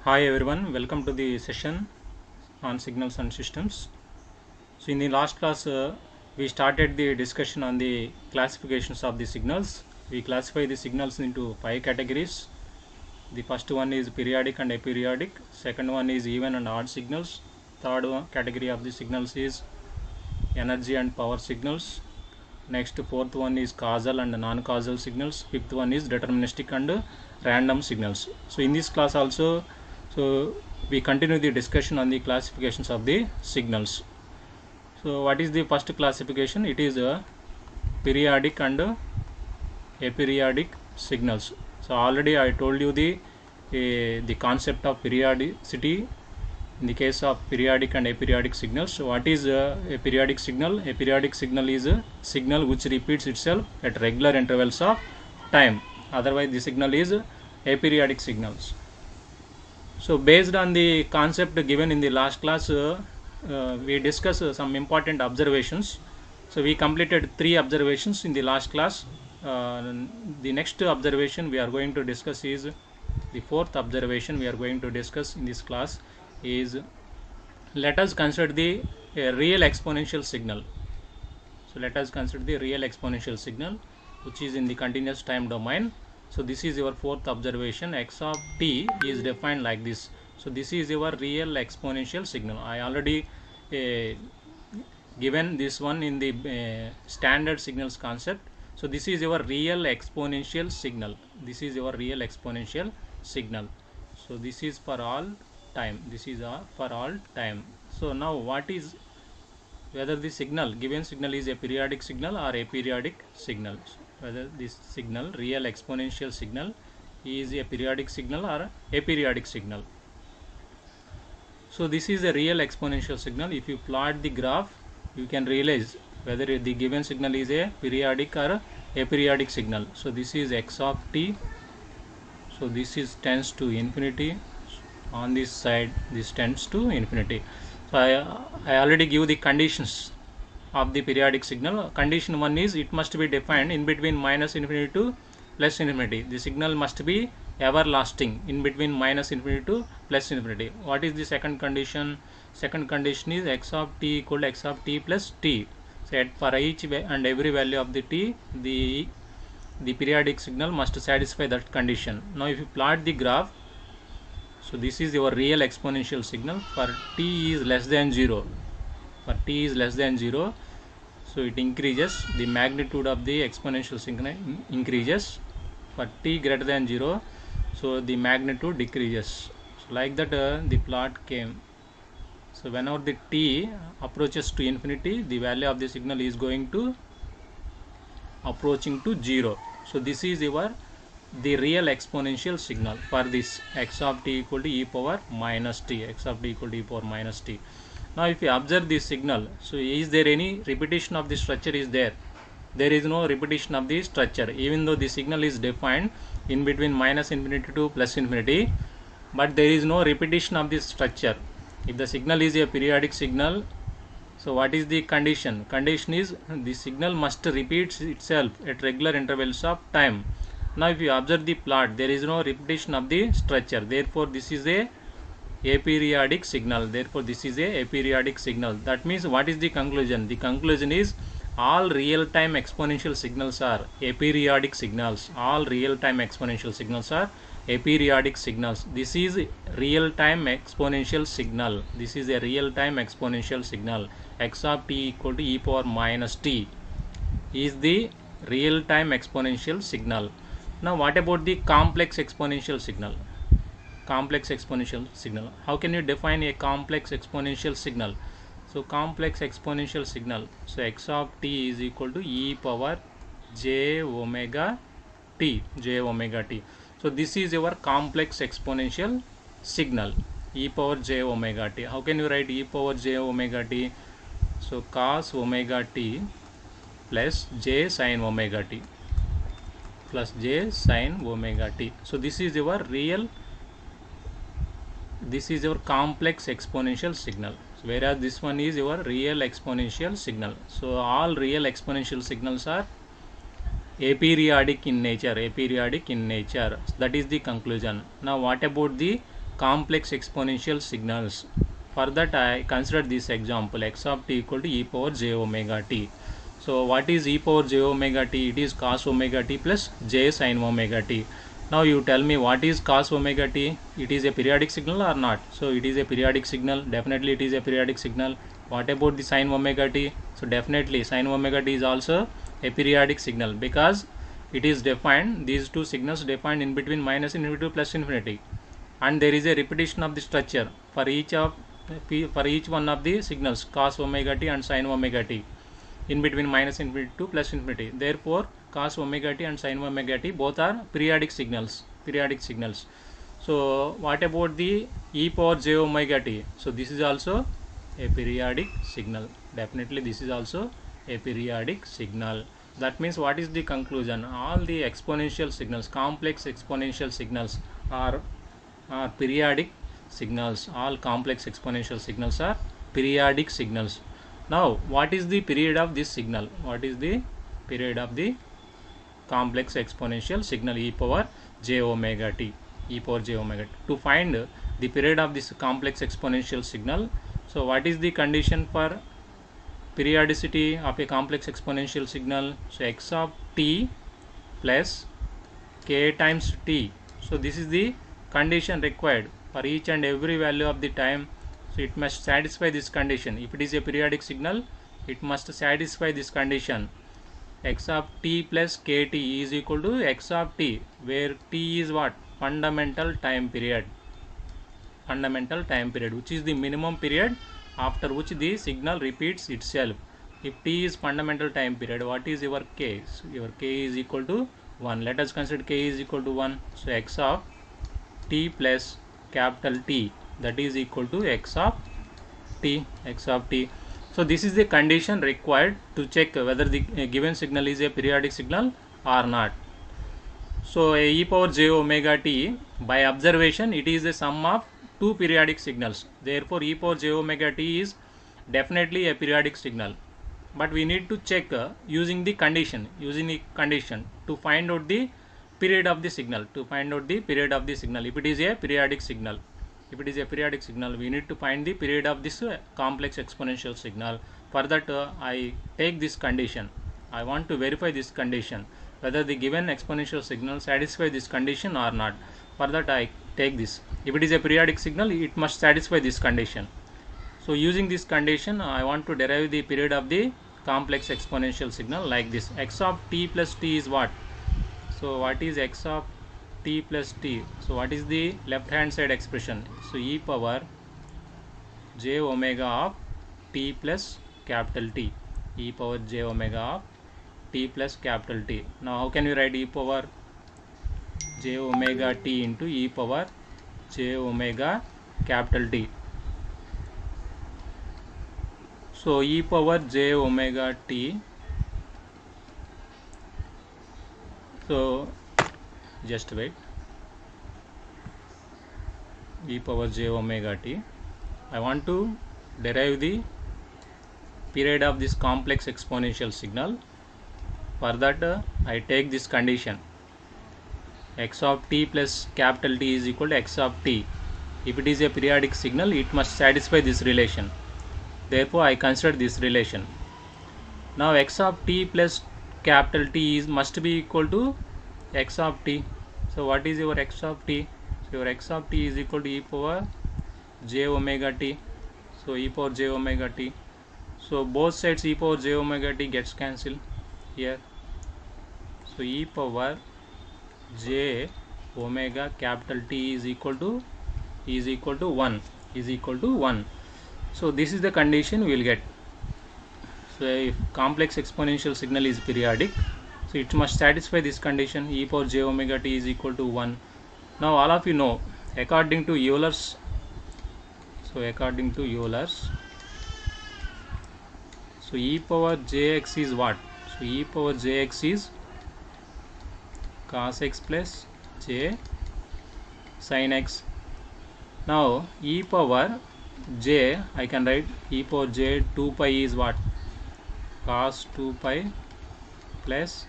Hi everyone, welcome to the session on signals and systems. So in the last class, we started the discussion on the classifications of the signals. We classify the signals into 5 categories. The first one is periodic and aperiodic. Second one is even and odd signals. Third one category of the signals is energy and power signals. Next, fourth one is causal and non-causal signals. Fifth one is deterministic and random signals. So in this class also, so we continue the discussion on the classifications of the signals. So what is the first classification? It is a periodic and aperiodic signals. So already I told you the concept of periodicity in the case of periodic and aperiodic signals. So what is a periodic signal? A periodic signal is a signal which repeats itself at regular intervals of time. Otherwise the signal is aperiodic signals. So based on the concept given in the last class, we discussed some important observations. So we completed 3 observations in the last class. The next observation we are going to discuss is the fourth observation we are going to discuss in this class is, let us consider the real exponential signal. So let us consider the real exponential signal which is in the continuous time domain. So this is your fourth observation. X of t is defined like this. So this is your real exponential signal. I already given this one in the standard signals concept. So this is your real exponential signal. This is your real exponential signal. So this is for all time. This is for all time. So now what is, whether the signal, given signal is a periodic signal or aperiodic signal, whether this signal, real exponential signal, is a periodic signal or aperiodic signal. So this is a real exponential signal. If you plot the graph, you can realize whether the given signal is a periodic or aperiodic signal. So this is x of t. So this is tends to infinity. On this side this tends to infinity. So I already give the conditions of the periodic signal. Condition 1 is it must be defined in between minus infinity to plus infinity. The signal must be everlasting in between minus infinity to plus infinity. What is the second condition? Second condition is x of t equal to x of t plus t. So for each and every value of the t, the periodic signal must satisfy that condition. Now if you plot the graph, so this is your real exponential signal. For t is less than 0, for t is less than 0, so it increases, the magnitude of the exponential signal increases. For t greater than 0, so the magnitude decreases. So like that the plot came. So whenever the t approaches to infinity, the value of the signal is going to approaching to 0. So this is your the real exponential signal for this x of t equal to e power minus t, x of t equal to e power minus t. Now if you observe this signal, so is there any repetition of the structure is there? There is no repetition of the structure, even though the signal is defined in between minus infinity to plus infinity, but there is no repetition of the structure. If the signal is a periodic signal, so what is the condition? Condition is the signal must repeat itself at regular intervals of time. Now if you observe the plot, there is no repetition of the structure, therefore this is a aperiodic signal. Therefore this is a aperiodic signal. That means what is the conclusion? The conclusion is all real time exponential signals are aperiodic signals. All real time exponential signals are aperiodic signals. This is real time exponential signal. This is a real time exponential signal. X of t equal to e power minus t is the real time exponential signal. Now what about the complex exponential signal? Complex exponential signal. How can you define a complex exponential signal? So complex exponential signal. So x of t is equal to e power j omega t. J omega t. So this is your complex exponential signal. E power j omega t. How can you write e power j omega t? So cos omega t plus j sin omega t, plus j sin omega t. So this is your real, this is your complex exponential signal, whereas this one is your real exponential signal. So all real exponential signals are aperiodic in nature. Aperiodic in nature. That is the conclusion. Now what about the complex exponential signals. For that I consider this example x of t equal to e power j omega t. So what is e power j omega t? It is cos omega t plus j sin omega t. Now you tell me what is cos omega t? It is a periodic signal or not? So it is a periodic signal. Definitely it is a periodic signal. What about the sin omega t? So definitely sin omega t is also a periodic signal, because it is defined, these two signals defined in between minus infinity to plus infinity, and there is a repetition of the structure for each one of the signals cos omega t and sin omega t in between minus infinity to plus infinity. Therefore cos omega t and sin omega t both are periodic signals. So what about the e power j omega t? So this is also a periodic signal. Definitely this is also a periodic signal. That means what is the conclusion? All the exponential signals, complex exponential signals are periodic signals. All complex exponential signals are periodic signals. Now what is the period of this signal? What is the period of the complex exponential signal e power j omega t? To find the period of this complex exponential signal, so what is the condition for periodicity of a complex exponential signal? So x of t plus k times t. So this is the condition required for each and every value of the time. So it must satisfy this condition. If it is a periodic signal, it must satisfy this condition. X of t plus kt is equal to x of t, where t is what? Fundamental time period, which is the minimum period after which the signal repeats itself. If t is fundamental time period, what is your k? So your k is equal to 1. Let us consider k is equal to 1. So x of t plus capital T, that is equal to x of t. So this is the condition required to check whether the given signal is a periodic signal or not. So e power j omega t, by observation, it is the sum of two periodic signals. Therefore e power j omega t is definitely a periodic signal. But we need to check using the condition to find out the period of the signal. If it is a periodic signal, we need to find the period of this complex exponential signal. For that I take this condition. I want to verify this condition, whether the given exponential signal satisfy this condition or not. For that I take this. If it is a periodic signal, it must satisfy this condition. So using this condition, I want to derive the period of the complex exponential signal like this. X of t plus t is what? So what is x of t plus t? So what is the left hand side expression? So e power j omega of t plus capital T. E power j omega of t plus capital T. Now how can we write e power j omega t into e power j omega capital T? So e power j omega t. So just wait. E power j omega t. I want to derive the period of this complex exponential signal. For that I take this condition. X of t plus capital T is equal to x of t. If it is a periodic signal, it must satisfy this relation. Therefore I consider this relation. Now x of t plus capital T must be equal to x of t. So what is your x of t? So your x of t is equal to e power j omega t. So e power j omega t. So both sides e power j omega t gets cancelled here. So e power j omega capital T is equal to 1. So this is the condition we will get. So if complex exponential signal is periodic, so it must satisfy this condition. E power j omega t is equal to 1. Now all of you know, according to Euler's, so e power jx is what? So e power jx is cos x plus j sin x. Now e power j, I can write e power j 2 pi is what? Cos 2 pi plus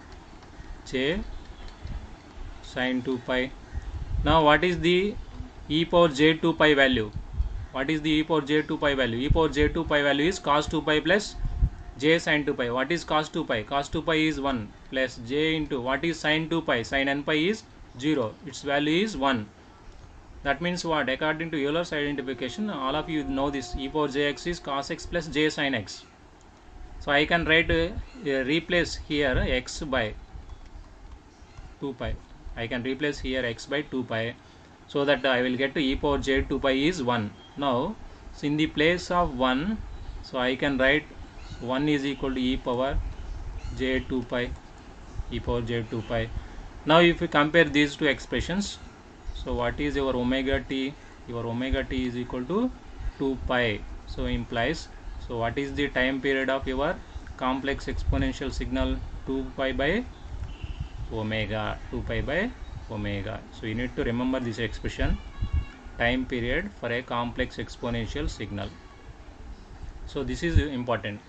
j sin 2 pi. Now what is the e power j2 pi value. What is the e power j2 pi value? E power j2 pi value is cos 2 pi plus j sin 2 pi. What is cos 2 pi? Cos 2 pi is 1 plus j into what is sin 2 pi? Sin n pi is 0. Its value is 1. That means what? According to Euler's identification, all of you know this. E power jx is cos x plus j sin x. So I can write replace here x by 2 pi. I can replace here x by 2 pi, so that I will get to e power j 2 pi is 1. Now, so in the place of 1, so I can write 1 is equal to e power j 2 pi, e power j 2 pi. Now if we compare these two expressions, so what is your omega t? Your omega t is equal to 2 pi. So implies, so what is the time period of your complex exponential signal? 2 pi by omega, 2 pi by omega. So you need to remember this expression, time period for a complex exponential signal. So this is important.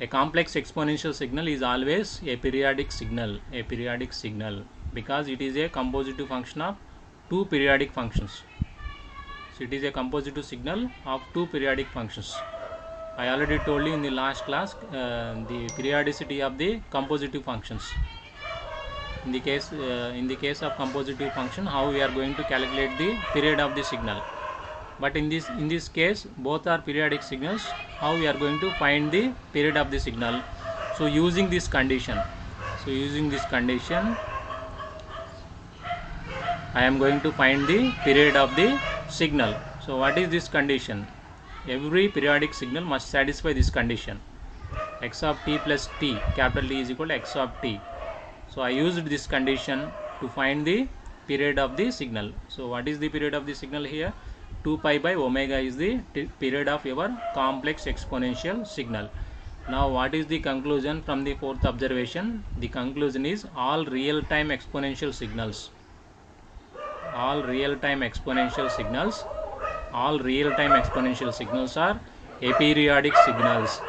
A complex exponential signal is always a periodic signal, because it is a compositive function of two periodic functions. So it is a compositive signal of two periodic functions. I already told you in the last class the periodicity of the compositive functions. In the case of compositive function, how we are going to calculate the period of the signal. But in this case, both are periodic signals. How we are going to find the period of the signal? So using this condition, I am going to find the period of the signal. So what is this condition? Every periodic signal must satisfy this condition. X of t plus t, capital T is equal to x of t. So I used this condition to find the period of the signal. So what is the period of the signal here? 2 pi by omega is the period of your complex exponential signal. Now what is the conclusion from the fourth observation? The conclusion is all real-time exponential signals are aperiodic signals,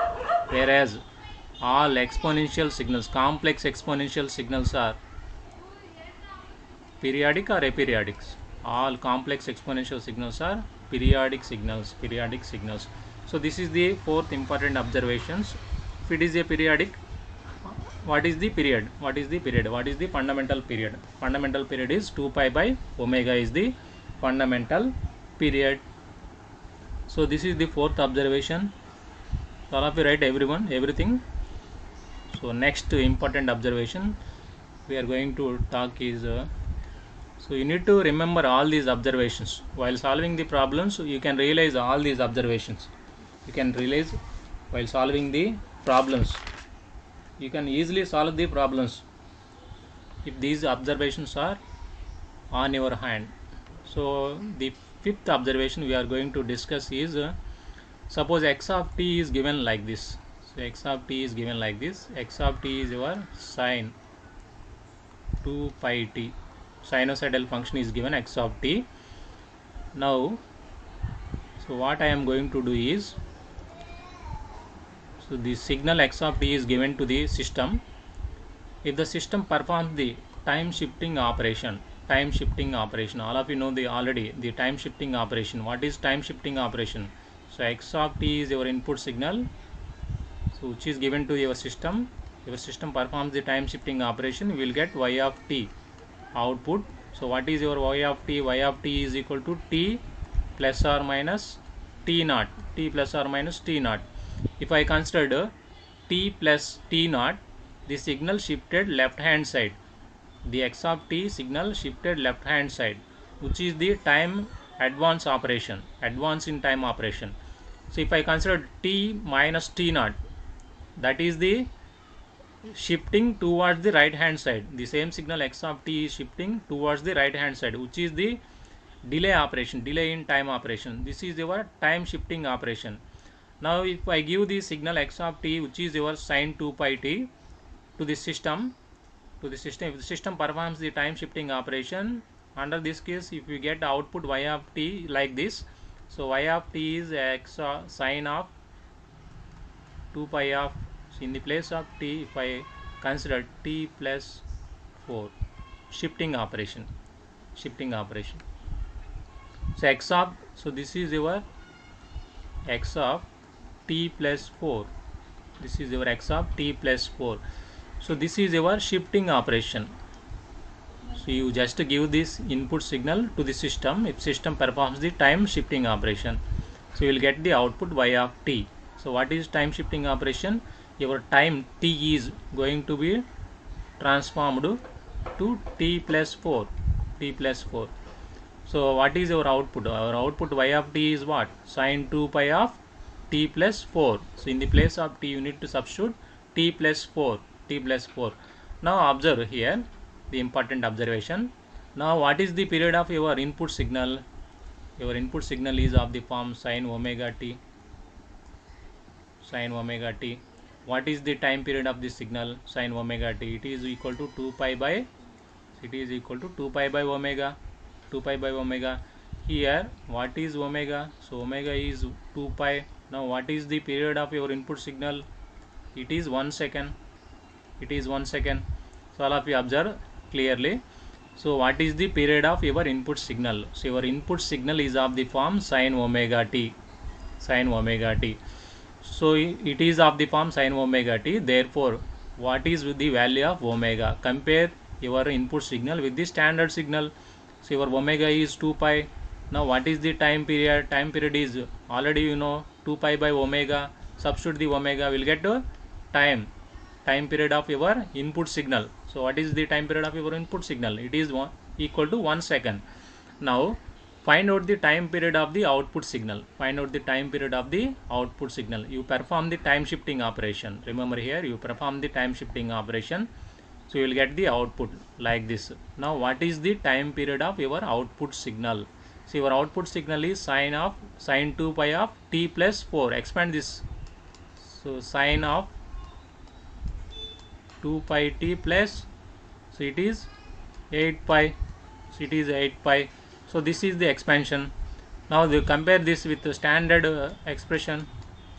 whereas all exponential signals, complex exponential signals, are periodic or aperiodic. All complex exponential signals are periodic signals. So this is the fourth important observations. If it is a periodic, what is the period? What is the fundamental period? Fundamental period is 2 pi by omega is the fundamental period. So this is the fourth observation. All of you write everything. So next important observation we are going to talk is, so you need to remember all these observations while solving the problems. You can realize all these observations. While solving the problems, you can easily solve the problems if these observations are on your hand. So the fifth observation we are going to discuss is, suppose x of t is given like this. So x of t is given like this. X of t is your sin 2 pi t. Sinusoidal function is given x of t. Now, so what I am going to do is, so the signal x of t is given to the system. If the system performs the time shifting operation, all of you know the time shifting operation. What is time shifting operation? So x of t is your input signal, so which is given to your system. Your system performs the time shifting operation, you will get y of t output. So what is your y of t? Y of t is equal to t plus or minus t naught. If I consider t plus t naught, the signal shifted left hand side. The x of t signal shifted left hand side, which is the time advance in time operation. So if I consider t minus t naught, that is the shifting towards the right hand side. The same signal x of t is shifting towards the right hand side, which is the delay in time operation. This is your time shifting operation. Now if I give the signal x of t, which is your sin 2 pi t, to the system, if the system performs the time shifting operation, under this case if you get output y of t like this, so y of t is x sin of 2 pi of, so in the place of t, if I consider t plus 4, shifting operation. So this is your x of t plus 4. This is your x of t plus 4. So this is your shifting operation. So you just give this input signal to the system. If system performs the time shifting operation, so you will get the output y of t. So what is time shifting operation? Your time t is going to be transformed to t plus 4. T plus 4. So what is our output? Our output y of t is what? Sine 2 pi of t plus 4. So in the place of t you need to substitute t plus 4. T plus 4. Now observe here the important observation. Now what is the period of your input signal? Your input signal is of the form sine omega t. Sine omega t. What is the time period of this signal? Sine omega t. It is equal to 2 pi by. It is equal to 2 pi by omega. 2 pi by omega. Here what is omega? So omega is 2 pi. Now what is the period of your input signal? It is 1 second. It is 1 second. So all of you observe clearly. So what is the period of your input signal? So your input signal is of the form sine omega t. Sine omega t. So it is of the form sine omega t. Therefore what is the value of omega? Compare your input signal with the standard signal. So your omega is 2 pi. Now what is the time period? Time period is already you know 2 pi by omega. Substitute the omega, will get time period of your input signal. So what is the time period of your input signal? It is equal to 1 second. Now find out the time period of the output signal. Find out the time period of the output signal. You perform the time shifting operation. Remember here you perform the time shifting operation. So you will get the output like this. Now what is the time period of your output signal? So your output signal is sine 2 pi of t plus 4. Expand this. So sine of 2 pi t plus, so it is 8 pi. So it is 8 pi. So this is the expansion. Now they compare this with the standard expression.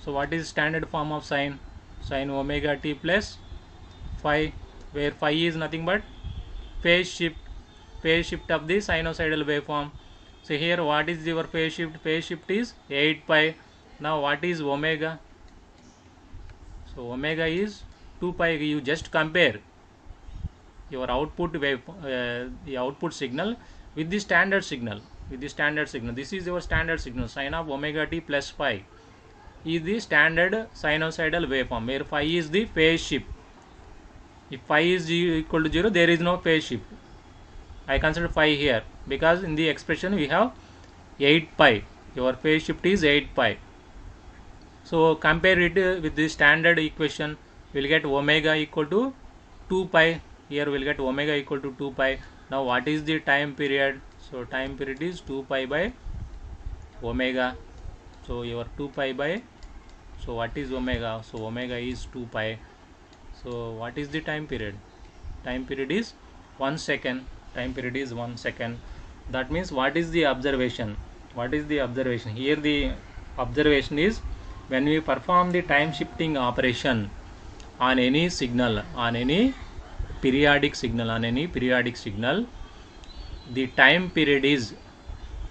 So what is standard form of sine? Sine omega t plus phi, where phi is nothing but phase shift of the sinusoidal waveform. So here what is your phase shift? Phase shift is 8 pi. Now what is omega? So omega is 2 pi. You just compare your output wave, the output signal with the standard signal. This is your standard signal. Sine of omega t plus phi is the standard sinusoidal waveform, where phi is the phase shift. If phi is equal to 0, there is no phase shift. I consider phi here because in the expression we have 8 pi. Your phase shift is 8 pi. So compare it with the standard equation. We'll get omega equal to 2 pi. Here we'll get omega equal to 2 pi. Now what is the time period? So time period is 2 pi by omega. So your 2 pi by, so what is omega? So omega is 2 pi. So what is the time period? Time period is 1 second. Time period is 1 second. That means what is the observation? What is the observation? Here the observation is when we perform the time shifting operation on any signal, on any periodic signal, the time period is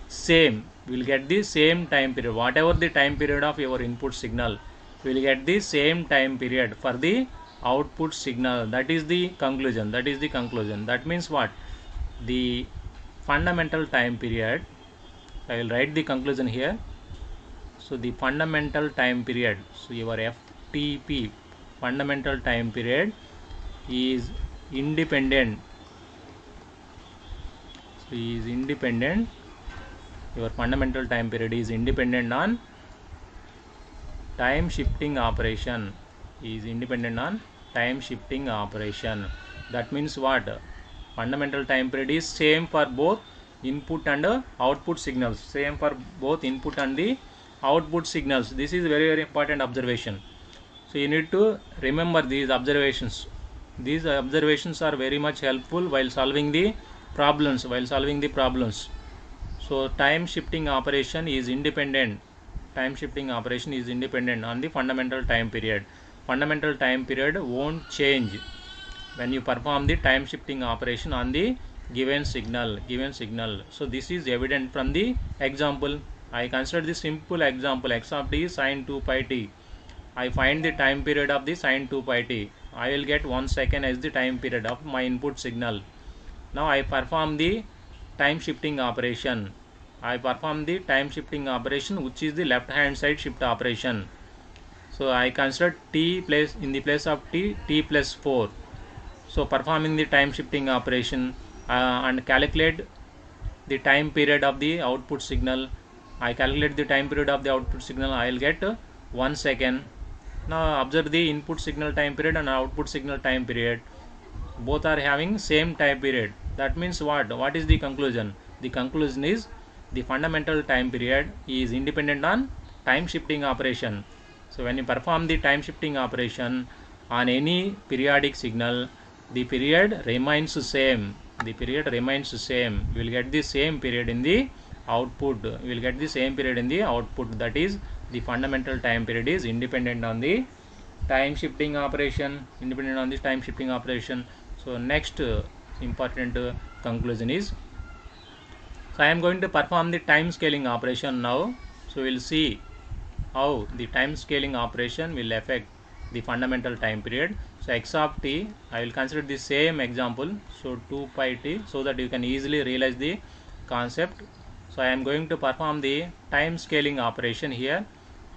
same. We will get the same time period. Whatever the time period of your input signal, we will get the same time period for the output signal. That is the conclusion. That means what? The fundamental time period, I will write the conclusion here. So the fundamental time period, so your FTP, fundamental time period, is independent. So is independent. Your fundamental time period is independent on time shifting operation. That means what? Fundamental time period is same for both input and output signals. Same for both input and the output signals. This is very, very important observation. So you need to remember these observations. These observations are very much helpful while solving the problems. So time shifting operation is independent. On the fundamental time period. Fundamental time period won't change when you perform the time shifting operation on the given signal. So this is evident from the example. I consider this simple example. X of t is sine 2 pi t. I find the time period of the sine 2 pi t. I will get 1 second as the time period of my input signal. Now I perform the time shifting operation. Which is the left hand side shift operation. So I consider t place in the place of t plus 4. So performing the time shifting operation and calculate the time period of the output signal. I calculate the time period of the output signal. I will get 1 second. Now observe the input signal time period and output signal time period. Both are having same time period. That means what? What is the conclusion? The conclusion is the fundamental time period is independent on time shifting operation. So when you perform the time shifting operation on any periodic signal, the period remains same. We will get the same period in the output. That is, the fundamental time period is independent on the time shifting operation. So next important conclusion is, so I am going to perform the time scaling operation now. So we will see how the time scaling operation will affect the fundamental time period. So x of t, I will consider the same example. So 2 pi t, so that you can easily realize the concept. So I am going to perform the time scaling operation here.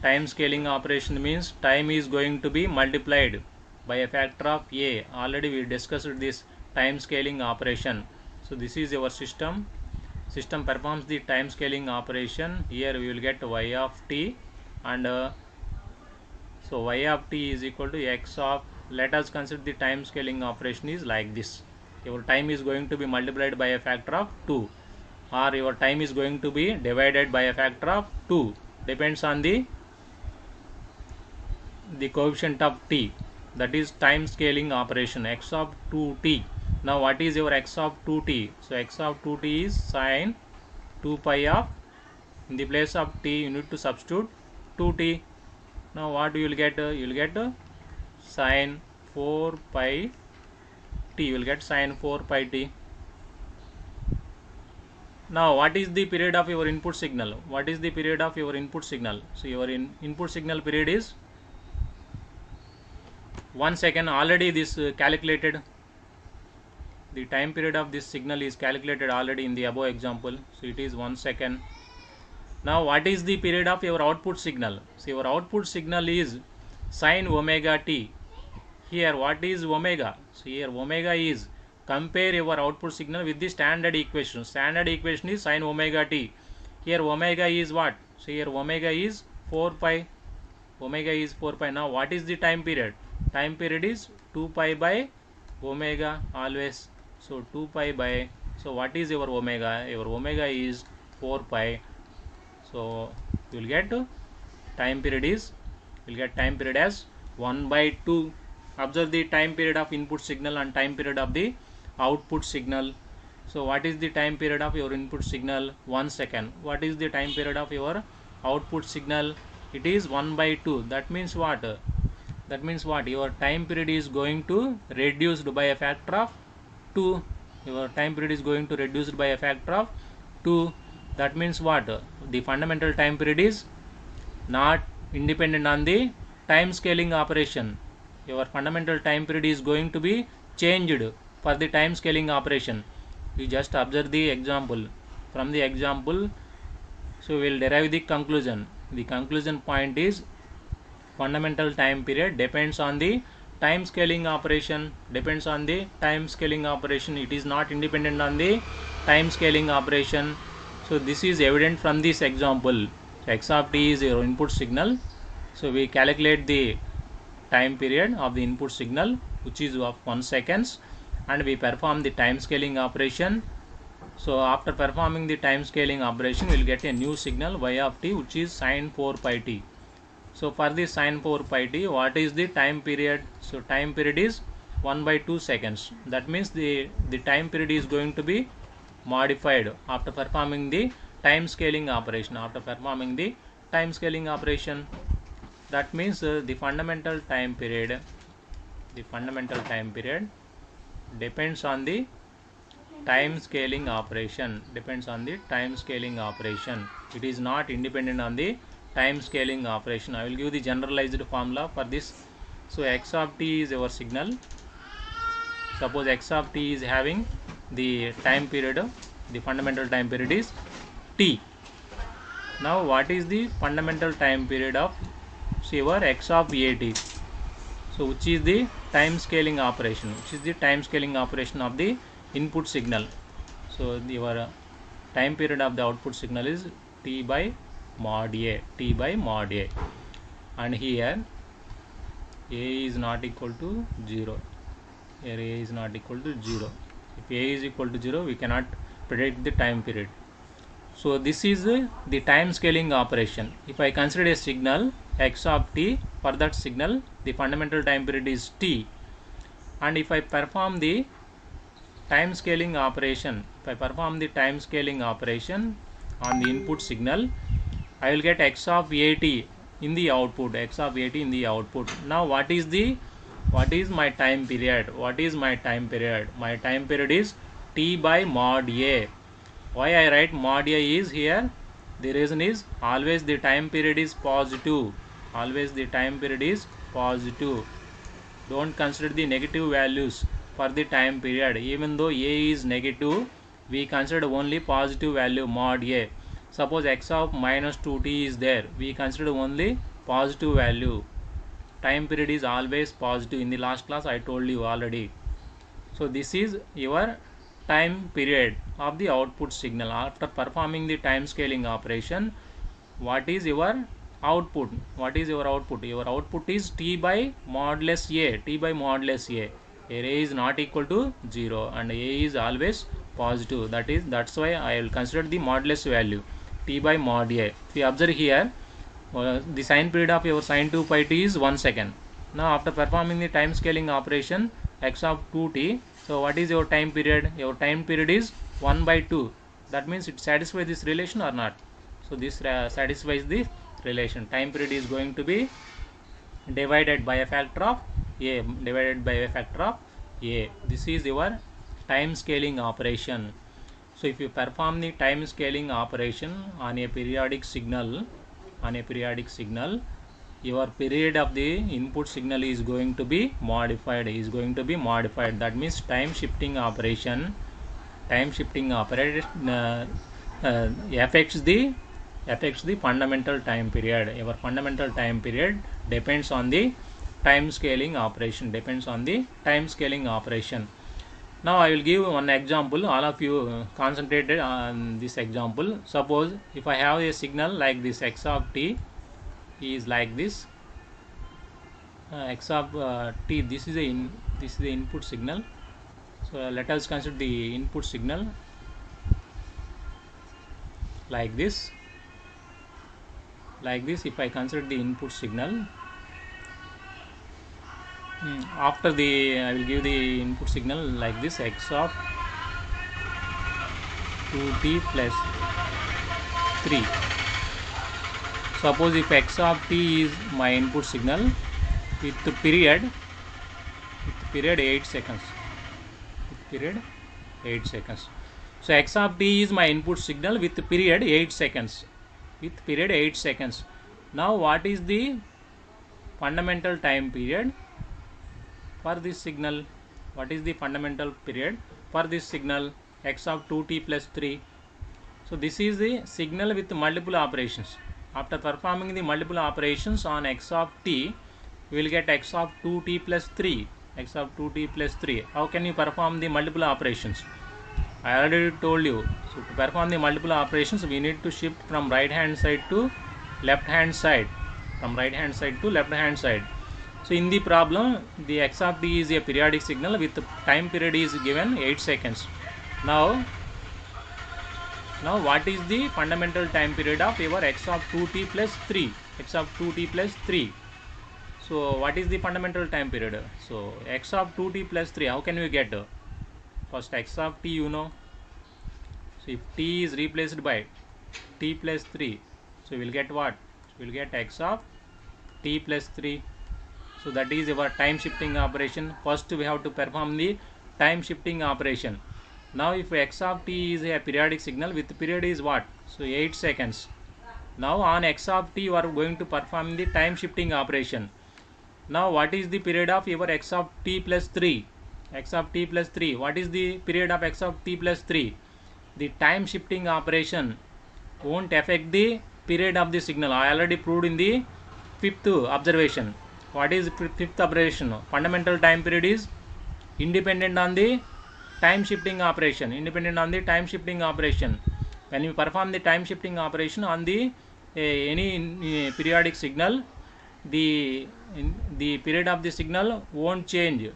Time scaling operation means time is going to be multiplied by a factor of a. Already we discussed this time scaling operation. So this is your system performs the time scaling operation. Here we will get y of t, and so y of t is equal to x of, let us consider the time scaling operation is like this. Your time is going to be multiplied by a factor of 2, or your time is going to be divided by a factor of 2, depends on the coefficient of t. That is time scaling operation, x of 2t. Now what is your x of 2t? So x of 2t is sine 2 pi of, in the place of t you need to substitute 2t. Now what you will get? You will get sine 4 pi t. You will get sine 4 pi t. Now what is the period of your input signal? So your input signal period is 1 second. Already this calculated. The time period of this signal is calculated already in the above example. So it is 1 second. Now what is the period of your output signal? So your output signal is sine omega t. Here what is omega? So here omega is, compare your output signal with the standard equation. Standard equation is sine omega t. Here omega is what? So here omega is 4 pi. Now what is the time period? Time period is 2 pi by omega always. So 2 pi by, so what is your omega? Your omega is 4 pi. So you will get time period as 1 by 2. Observe the time period of input signal and time period of the output signal. So what is the time period of your input signal? 1 second. What is the time period of your output signal? It is 1 by 2. That means what? Your time period is going to reduced by a factor of 2. That means what? The fundamental time period is not independent on the time scaling operation. Your fundamental time period is going to be changed for the time scaling operation. You just observe the example. From the example, so we will derive the conclusion. The conclusion point is, fundamental time period depends on the time scaling operation. It is not independent on the time scaling operation. So this is evident from this example. So x of t is your input signal. So we calculate the time period of the input signal, which is of 1 seconds, and we perform the time scaling operation. So after performing the time scaling operation, we will get a new signal y of t, which is sine 4 pi t. So for this sine 4 pi t, what is the time period? So time period is 1 by 2 seconds. That means the time period is going to be modified after performing the time scaling operation. That means the fundamental time period depends on the time scaling operation, depends on the time scaling operation. It is not independent on the time scaling operation. I will give the generalized formula for this. So x of t is our signal. Suppose x of t is having the time period, the fundamental time period is t. Now what is the fundamental time period of your x of at? So which is the time scaling operation, of the input signal. So your time period of the output signal is t by mod a, and here a is not equal to 0. Here a is not equal to 0. If a is equal to 0, we cannot predict the time period. So this is the time scaling operation. If I consider a signal x of t, for that signal the fundamental time period is t, and if I perform the time scaling operation, on the input signal, I will get x of at in the output, Now what is my time period? My time period is t by mod a. Why I write mod a is here? The reason is always the time period is positive. Don't consider the negative values for the time period. Even though a is negative, we consider only positive value mod a. Suppose x of minus 2t is there, we consider only positive value. Time period is always positive. In the last class I told you already. So this is your time period of the output signal. After performing the time scaling operation, what is your output? Your output is t by modulus a. Here a is not equal to 0 and a is always positive. That's why I will consider the modulus value t by mod a. If you observe here, the sine period of your sine 2 pi t is 1 second. Now after performing the time scaling operation x of 2t, so what is your time period? Your time period is 1 by 2. That means it satisfies this relation or not? So this satisfies the relation. Time period is going to be divided by a factor of a. This is your time scaling operation. So if you perform the time scaling operation on a periodic signal, your period of the input signal is going to be modified. That means time shifting operation affects the fundamental time period. Your fundamental time period depends on the time scaling operation. Now I will give one example. All of you concentrated on this example. Suppose if I have a signal like this, x of t is like this. X of t, this is the input signal. So let us consider the input signal like this. If I consider the input signal, after I will give the input signal like this, x of 2t plus 3. Suppose if x of t is my input signal with period 8 seconds. So x of t is my input signal with period 8 seconds. Now what is the fundamental time period for this signal? X of 2t plus 3. So this is the signal with multiple operations. After performing the multiple operations on x of t, we will get x of 2t plus 3. How can you perform the multiple operations? I already told you. So to perform the multiple operations, we need to shift from right hand side to left hand side. So in the problem, the x of t is a periodic signal with time period is given 8 seconds. Now what is the fundamental time period of your x of 2t plus 3? So what is the fundamental time period? So x of 2t plus 3, how can we get? First x of t you know. So if t is replaced by t plus 3, so we will get what? We will get x of t plus 3. So that is our time shifting operation. First we have to perform the time shifting operation. Now if x of t is a periodic signal, with period is what? So 8 seconds. Now on x of t you are going to perform the time shifting operation. Now what is the period of your x of t plus 3? X of t plus 3. What is the period of x of t plus 3? The time shifting operation won't affect the period of the signal. I already proved in the fifth observation. What is fifth observation? Fundamental time period is independent on the time shifting operation. Independent on the time shifting operation. When you perform the time shifting operation on the any periodic signal, the period of the signal won't change.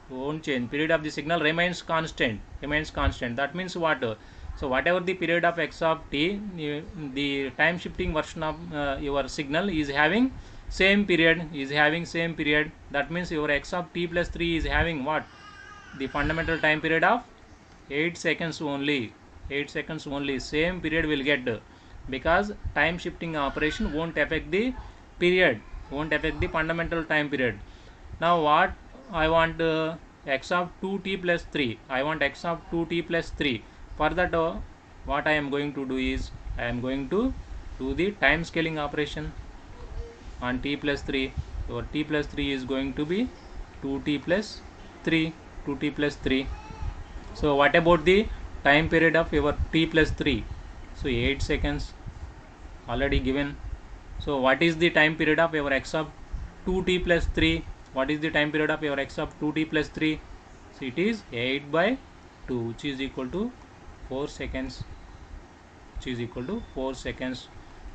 Period of the signal remains constant. That means what? So whatever the period of x of t, the time shifting version of your signal is having same period. That means your x of t plus 3 is having what? The fundamental time period of 8 seconds only. Same period will get, because time shifting operation won't affect the period, won't affect the fundamental time period. Now what I want? X of 2t plus 3. I want x of 2t plus 3. For that, what I am going to do is, I am going to do the time scaling operation on t plus 3. Your t plus 3 is going to be 2t plus 3. So what about the time period of your t plus 3? So 8 seconds already given. So what is the time period of your x of 2t plus 3? What is the time period of your x of 2t plus 3? So it is 8 by 2, which is equal to 4 seconds.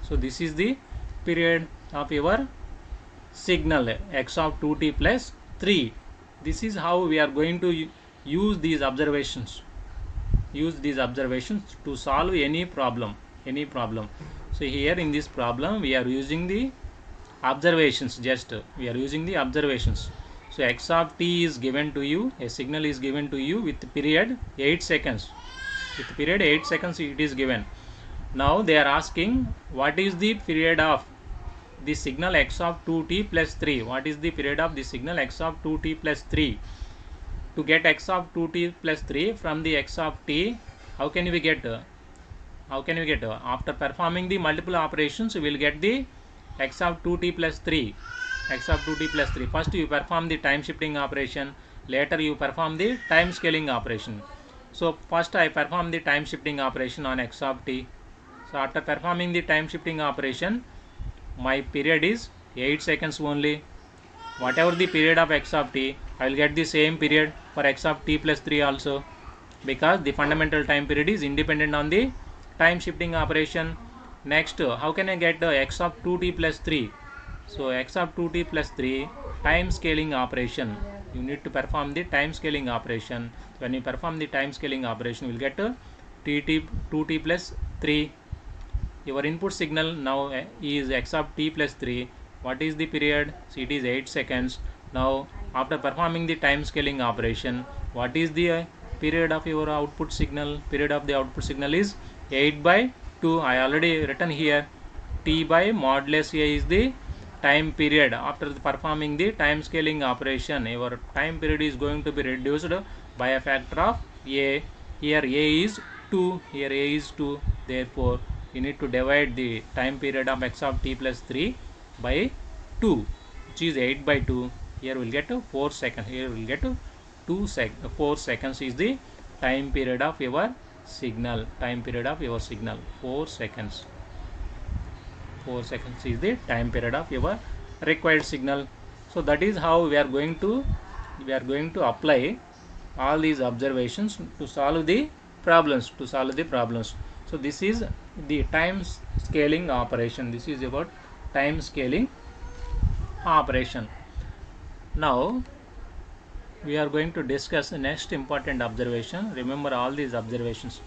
So this is the period of your signal x of 2t plus 3. This is how we are going to use these observations. To solve any problem. So here in this problem we are using the observations. So x of t is given to you, a signal is given to you with period 8 seconds. It is given. Now they are asking what is the period of the signal x of 2t plus 3. What is the period of the signal x of 2t plus 3? To get x of 2t plus 3 from the x of t, how can we get? After performing the multiple operations, we will get the x of 2t plus 3. First you perform the time shifting operation, later you perform the time scaling operation. So first I perform the time shifting operation on x of t. So after performing the time shifting operation, my period is 8 seconds only. Whatever the period of x of t, I will get the same period for x of t plus 3 also, because the fundamental time period is independent on the time shifting operation. Next, how can I get the x of 2t plus 3? So x of 2t plus 3, time scaling operation. You need to perform the time scaling operation. When you perform the time scaling operation, you will get 2t plus 3. Your input signal now is x of t plus 3. What is the period? So it is 8 seconds. Now after performing the time scaling operation, what is the period of your output signal? Period of the output signal is 8 by 2. I already written here. T by modulus A is the time period. After performing the time scaling operation, your time period is going to be reduced by a factor of A. Here A is 2. Therefore you need to divide the time period of x of t plus 3 by 2, which is 8 by 2. Here we will get 4 seconds. 4 seconds is the time period of your signal. 4 seconds. 4 seconds is the time period of your required signal. So that is how we are going to apply all these observations to solve the problems. So this is the time scaling operation. This is about time scaling operation. Now we are going to discuss the next important observation. Remember all these observations.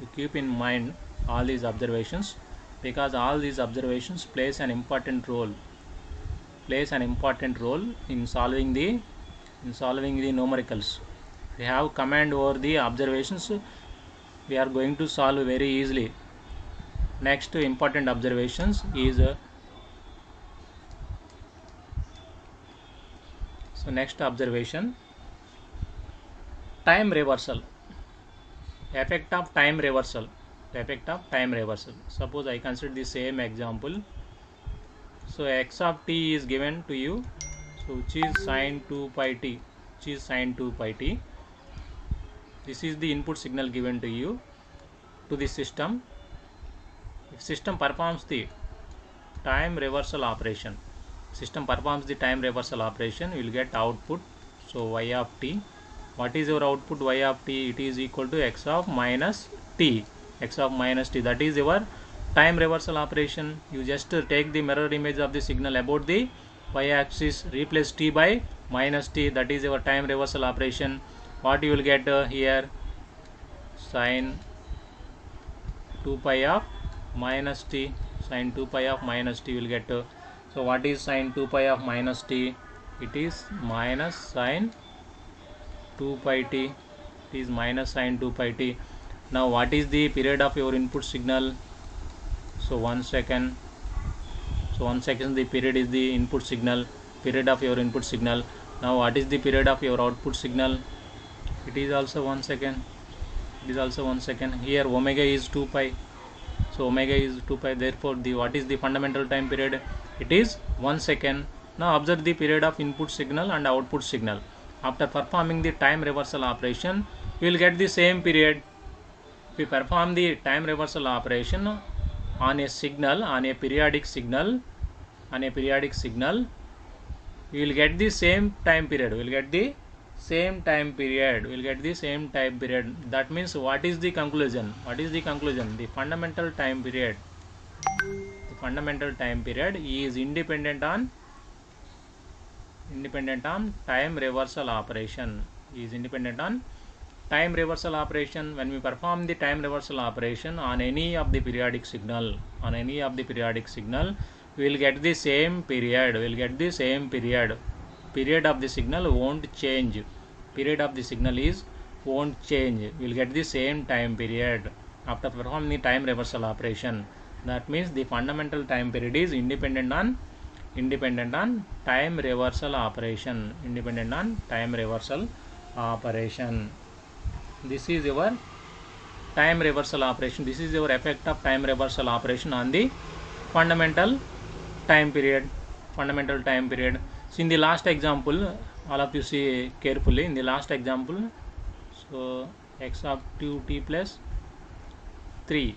You keep in mind all these observations, because all these observations plays an important role in solving the numericals. We have command over the observations, we are going to solve very easily. Next important observations is so next observation, time reversal. effect of time reversal. Effect of time reversal. Suppose I consider the same example. So x of t is given to you, so which is sine 2 pi t, which is sine 2 pi t. This is the input signal given to you to the system. If system performs the time reversal operation, you will get output. So y of t, what is your output y of t? It is equal to x of minus t. That is your time reversal operation. You just take the mirror image of the signal about the y axis, replace t by minus t, that is your time reversal operation. What you will get here? Sine 2 pi of minus t, sine 2 pi of minus t will get. So what is sine 2 pi of minus t? It is minus sine 2 pi t. It is minus sine 2 pi t. Now what is the period of your input signal? So 1 second. So 1 second the period is the input signal, period of your input signal. Now what is the period of your output signal? It is also 1 second. It is also 1 second. Here omega is 2 pi. So omega is 2 pi. Therefore the what is the fundamental time period? It is 1 second. Now observe the period of input signal and output signal. After performing the time reversal operation, we will get the same period. If we perform the time reversal operation on a signal, on a periodic signal, we will get the same time period. That means what is the conclusion? The fundamental time period is independent on time reversal operation. When we perform the time reversal operation on any of the periodic signal, we will get the same period. Period of the signal won't change. We will get the same time period after performing the time reversal operation. That means the fundamental time period is independent on time reversal operation. This is your time reversal operation. This is your effect of time reversal operation on the fundamental time period. So in the last example, all of you see carefully. In the last example, so x of 2t plus 3.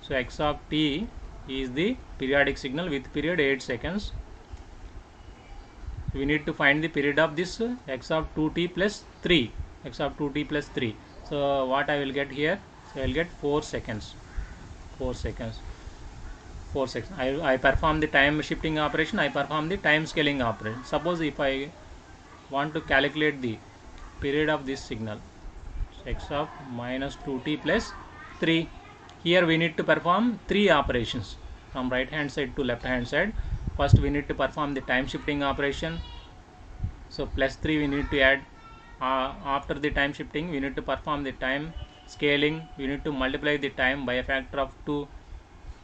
So x of t is the periodic signal with period 8 seconds. We need to find the period of this x of 2t plus 3. So what I will get here? So I will get 4 seconds. I perform the time shifting operation, I perform the time scaling operation. Suppose if I want to calculate the period of this signal, so x of minus 2t plus 3. Here we need to perform 3 operations from right hand side to left hand side. First we need to perform the time shifting operation. So plus 3 we need to add. After the time shifting, we need to perform the time scaling. We need to multiply the time by a factor of 2.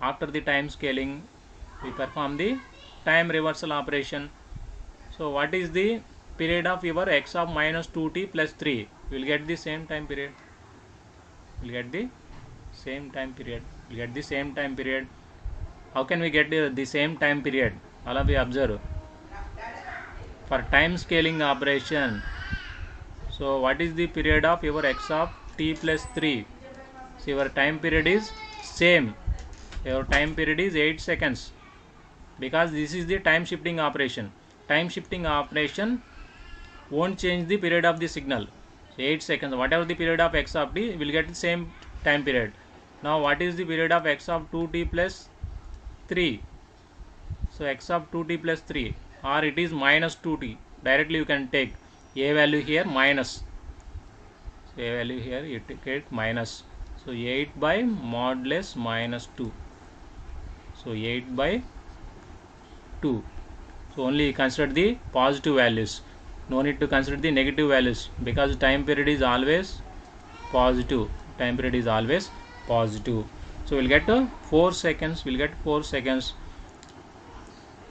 After the time scaling, we perform the time reversal operation. So what is the period of your x of minus 2t plus 3? We will get the same time period. How can we get the same time period? All of you observe. For time scaling operation, so what is the period of your x of t plus 3? So your time period is same. Your time period is 8 seconds, because this is the time shifting operation. Time shifting operation won't change the period of the signal. So 8 seconds, whatever the period of x of t, will get the same time period. Now what is the period of x of 2t plus 3? So x of 2t plus 3, or it is minus 2t. Directly you can take a value here minus. So a value here you take minus. So 8 by modulus minus 2. So 8 by 2. So only consider the positive values. No need to consider the negative values, because time period is always positive. So we'll get 4 seconds.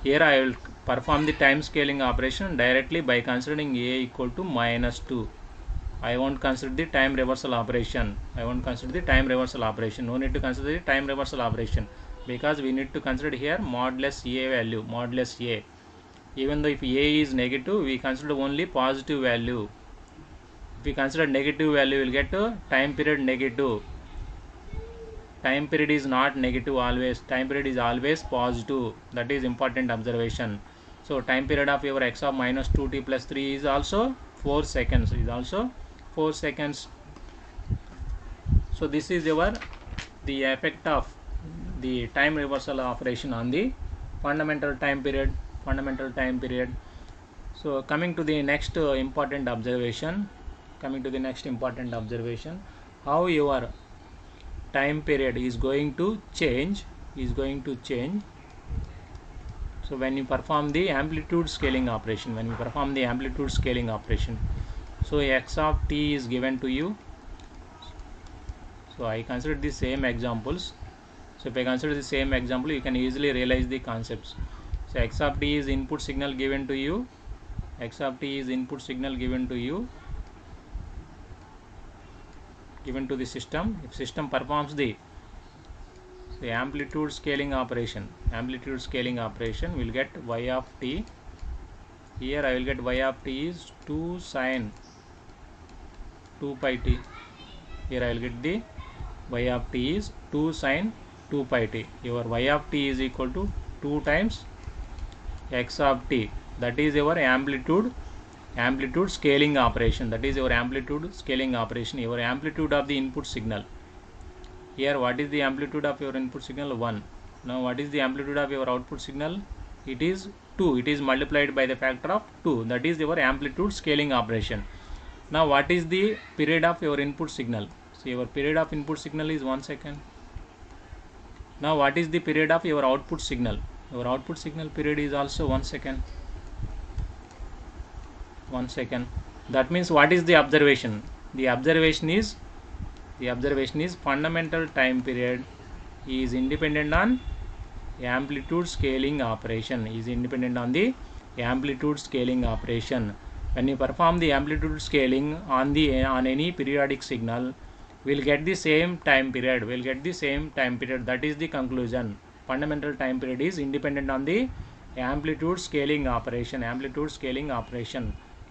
Here I will perform the time scaling operation directly by considering a equal to minus 2. I won't consider the time reversal operation. I won't consider the time reversal operation. No need to consider the time reversal operation, because we need to consider here modulus A value, modulus A. Even though if A is negative, we consider only positive value. If we consider negative value, we will get time period negative. Time period is not negative always. Time period is always positive. That is important observation. So time period of your x of minus 2t plus 3 is also 4 seconds. Is also 4 seconds. So this is the effect of the time reversal operation on the fundamental time period. Fundamental time period. So coming to the next important observation. How your time period is going to change. So when you perform the amplitude scaling operation, so x of t is given to you. So I consider the same examples. So if I consider the same example, you can easily realize the concepts. So x of t is input signal given to you. Given to the system. If system performs the amplitude scaling operation, will get y of t. Here I will get y of t is 2 sine 2 pi t. Here I will get the y of t is 2 sine 2 pi t. Your y of t is equal to 2 times x of t. That is your amplitude scaling operation. Your amplitude of the input signal. Here what is the amplitude of your input signal? 1. Now what is the amplitude of your output signal? It is 2. It is multiplied by the factor of 2. That is your amplitude scaling operation. Now what is the period of your input signal? So your period of input signal is 1 second. Now what is the period of your output signal? Your output signal period is also 1 second. 1 second. That means what is the observation? The observation is fundamental time period is independent on amplitude scaling operation. When you perform the amplitude scaling on any periodic signal, we'll get the same time period. That is the conclusion. Fundamental time period is independent on the amplitude scaling operation.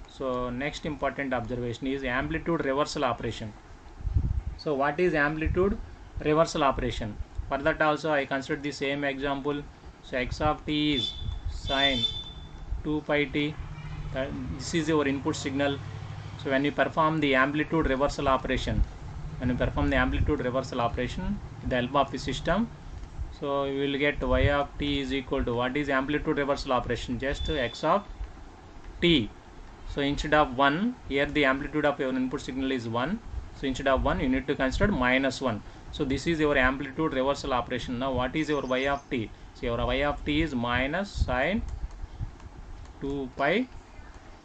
So next important observation is amplitude reversal operation. So what is amplitude reversal operation? For that also I consider the same example. So x of t is sine 2 pi t. This is your input signal. So when you perform the amplitude reversal operation, with the help of the system, so you will get y of t is equal to, what is amplitude reversal operation? Just x of t. So instead of 1, here the amplitude of your input signal is 1. So instead of 1, you need to consider minus 1. So this is your amplitude reversal operation. Now what is your y of t? So your y of t is minus sine 2 pi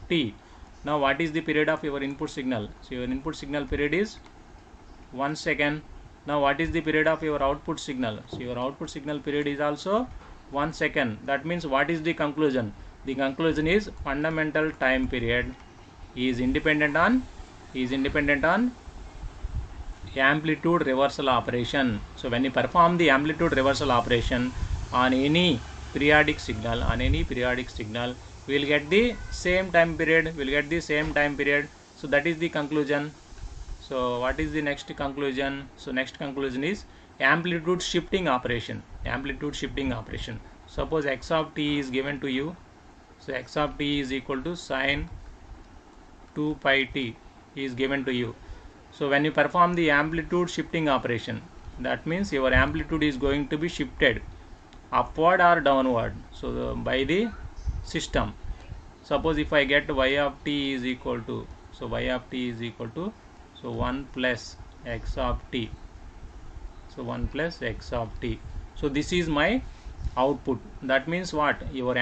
t. Now what is the period of your input signal? So your input signal period is 1 second. Now what is the period of your output signal? So your output signal period is also 1 second. That means what is the conclusion? The conclusion is fundamental time period is independent on amplitude reversal operation. So when you perform the amplitude reversal operation on any periodic signal, we will get the same time period. So that is the conclusion. So what is the next conclusion? So next conclusion is amplitude shifting operation. Suppose x of t is given to you. So x of t is equal to sine 2 pi t is given to you. So when you perform the amplitude shifting operation, that means your amplitude is going to be shifted upward or downward. So by the system. Suppose if I get y of t is equal to, so 1 plus x of t. So this is my output. That means what? Your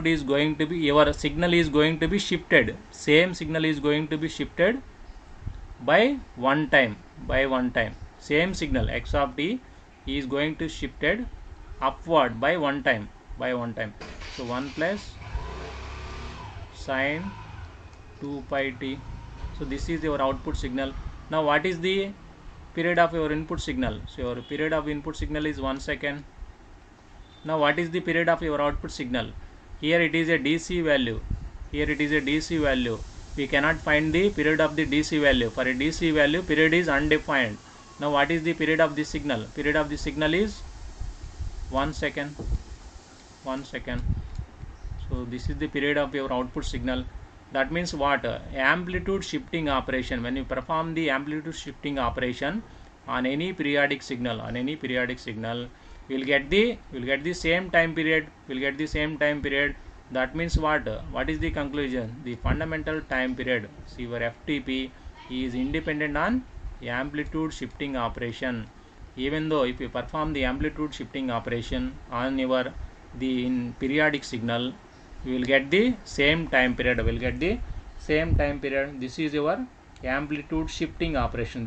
is going to be, your signal is going to be shifted. Same signal is going to be shifted by one time. Same signal x of t is going to shifted upward by one time. So 1 plus sine 2 pi t. So this is your output signal. Now what is the period of your input signal? So your period of input signal is 1 second. Now what is the period of your output signal? Here it is a DC value. Here it is a DC value. We cannot find the period of the DC value. For a DC value, period is undefined. Now what is the period of this signal? Period of the signal is 1 second. 1 second. So this is the period of your output signal. That means what? Amplitude shifting operation. When you perform the amplitude shifting operation on any periodic signal, we'll get the same time period. That means what? What is the conclusion? The fundamental time period, see your FTP, is independent on amplitude shifting operation. Even though if you perform the amplitude shifting operation on your in periodic signal, we will get the same time period. This is your amplitude shifting operation.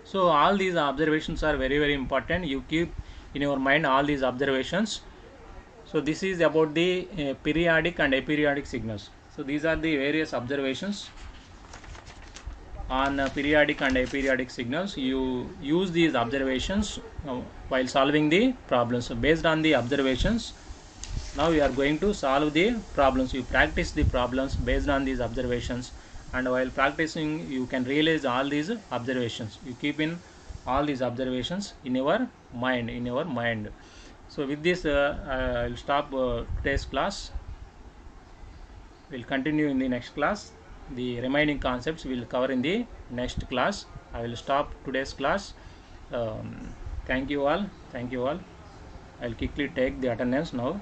So all these observations are very, very important. You keep in your mind all these observations. So this is about the periodic and aperiodic signals. So these are the various observations on periodic and aperiodic signals. You use these observations while solving the problems. So based on the observations, now we are going to solve the problems. You practice the problems based on these observations, and while practicing you can realize all these observations. You keep in all these observations in your mind. So with this I will stop today's class. We'll continue in the next class. The remaining concepts we will cover in the next class. I will stop today's class. Thank you all. I'll quickly take the attendance now.